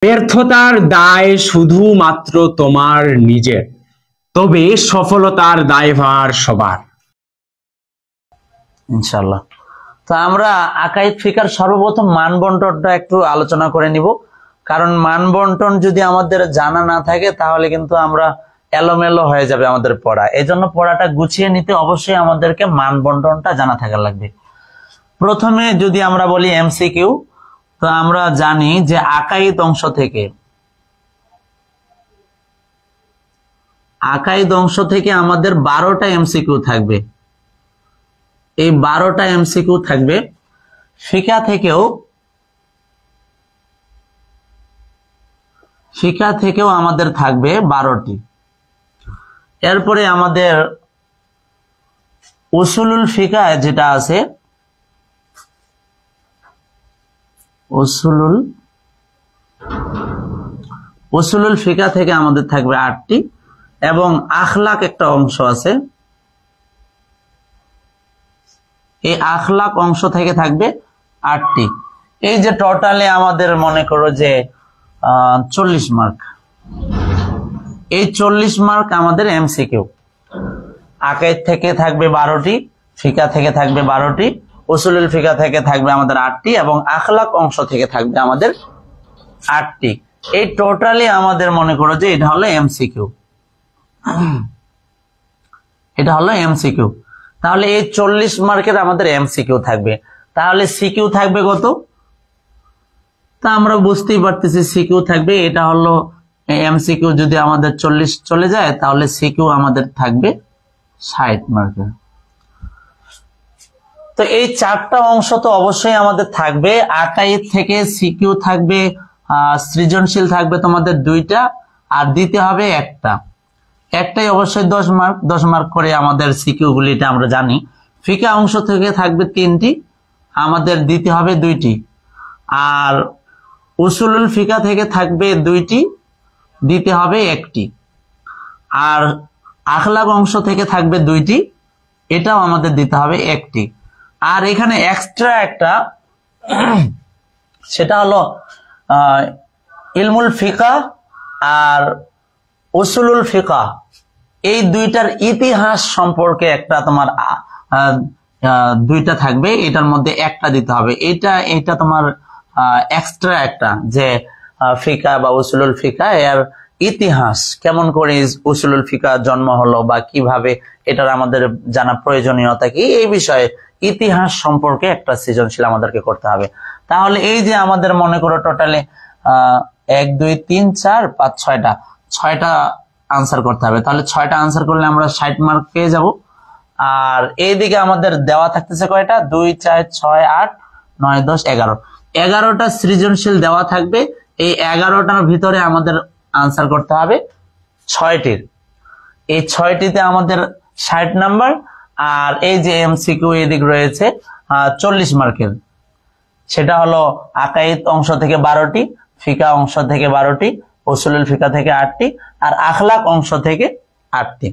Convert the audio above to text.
ব্যর্থতার দায় শুধুমাত্র তোমার নিজের, তবে সফলতার দায়ভার সবার। ইনশাআল্লাহ। তো আমরা আকাইদ ফিকার সর্বপ্রথম মান বন্টনটা একটু আলোচনা করে নিব, কারণ মান বন্টন যদি আমাদের জানা না থাকে তাহলে কিন্তু আমরা এলোমেলো হয়ে যাবে আমাদের পড়া। এই জন্য পড়াটা গুছিয়ে নিতে অবশ্যই আমাদেরকে মান বন্টনটা জানা থাকা লাগবে। প্রথমে যদি আমরা বলি এমসিকিউ, তো আমরা জানি যে আকাইদ অংশ থেকে আমাদের 12টা এমসিকিউ থাকবে। এই 12টা এমসিকিউ থাকবে। ফিকা থেকেও আমাদের থাকবে 12টি। এরপরে আমাদের উসুলুল ফিকা যেটা আছে, উসুলুল ফিকা থেকে আমাদের থাকবে 8টি, এবং আখলাক একটা অংশ আছে, এই আখলাক অংশ থেকে থাকবে 8টি। এই যে টোটালে আমাদের মনে করো যে 40 মার্ক। এই 40 মার্ক আমাদের এমসিকিউ। আকাইদ থেকে থাকবে 12টি, ফিকা থেকে থাকবে 12টি, উসুলুল ফিকা থেকে থাকবে আমাদের 8টি, এবং আখলাক অংশ থেকে থাকবে আমাদের 8টি। এই টোটালি আমাদের মনে করো যে এটা হলো এমসিকিউ। তাহলে এই 40 মার্কের আমাদের এমসিকিউ থাকবে। তাহলে সিকিউ থাকবে কত? তা আমরা বুঝতেই পারতেছি সিকিউ থাকবে, এটা হলো এমসিকিউ যদি আমাদের 40 চলে যায় তাহলে সিকিউ আমাদের থাকবে 60 মার্কের। তো এই 4টা অংশ তো অবশ্যই আমাদের থাকবে। আকাইদ থেকে সিকিউ থাকবে, সৃজনশীল থাকবে তোমাদের 2টা, আর দিতে হবে একটাই অবশ্যই 10 মার্ক। 10 মার্ক করে আমাদের সিকিউ গুলিটা আমরা জানি। ফিকা অংশ থেকে থাকবে 3টি, আমাদের দিতে হবে 2টি। আর উসুলুল ফিকা থেকে থাকবে 2টি, দিতে হবে 1টি। আর আখলাক অংশ থেকে থাকবে 2টি, এটাও আমাদের দিতে হবে 1টি। আর এখানে এক্সট্রা একটা, সেটা হলো ইলমুল ফিকা আর উসুলুল ফিকা, এই 2টার ইতিহাস সম্পর্কে একটা তোমার 2টা থাকবে, এটার মধ্যে একটা দিতে হবে। এটা তোমার এক্সট্রা একটা, যে ফিকা বা উসুলুল ফিকা এর ইতিহাস, কেমন করে উসুলুল ফিকা জন্ম হলো বা কিভাবে এটার আমাদের জানা প্রয়োজনীয়তা কি, এই বিষয়ে ইতিহাস সম্পর্কে একটা সৃজনশীল আমাদেরকে করতে হবে। তাহলে এই যে আমাদের মনে করো টোটালে 1 2 3 4 5 6টা আনসার করতে হবে। তাহলে 6টা আনসার করলে আমরা 60 মার্ক পেয়ে যাব। আর এইদিকে আমাদের দেওয়া থাকতেছে কয়টা? 2 4 6 8 9 10 11। 11টা সৃজনশীল দেওয়া থাকবে। এই 11টার ভিতরে আমাদের আনসার করতে হবে 6টির। এই 6টিতে আমাদের 60 নাম্বার। আর এই যে এমসিকিউ এদিক রয়েছে 40 মার্কের, সেটা হলো আকাইদ অংশ থেকে 12টি, ফিকা অংশ থেকে 12টি, উসুলুল ফিকা থেকে 8টি, আর আখলাক অংশ থেকে 8টি।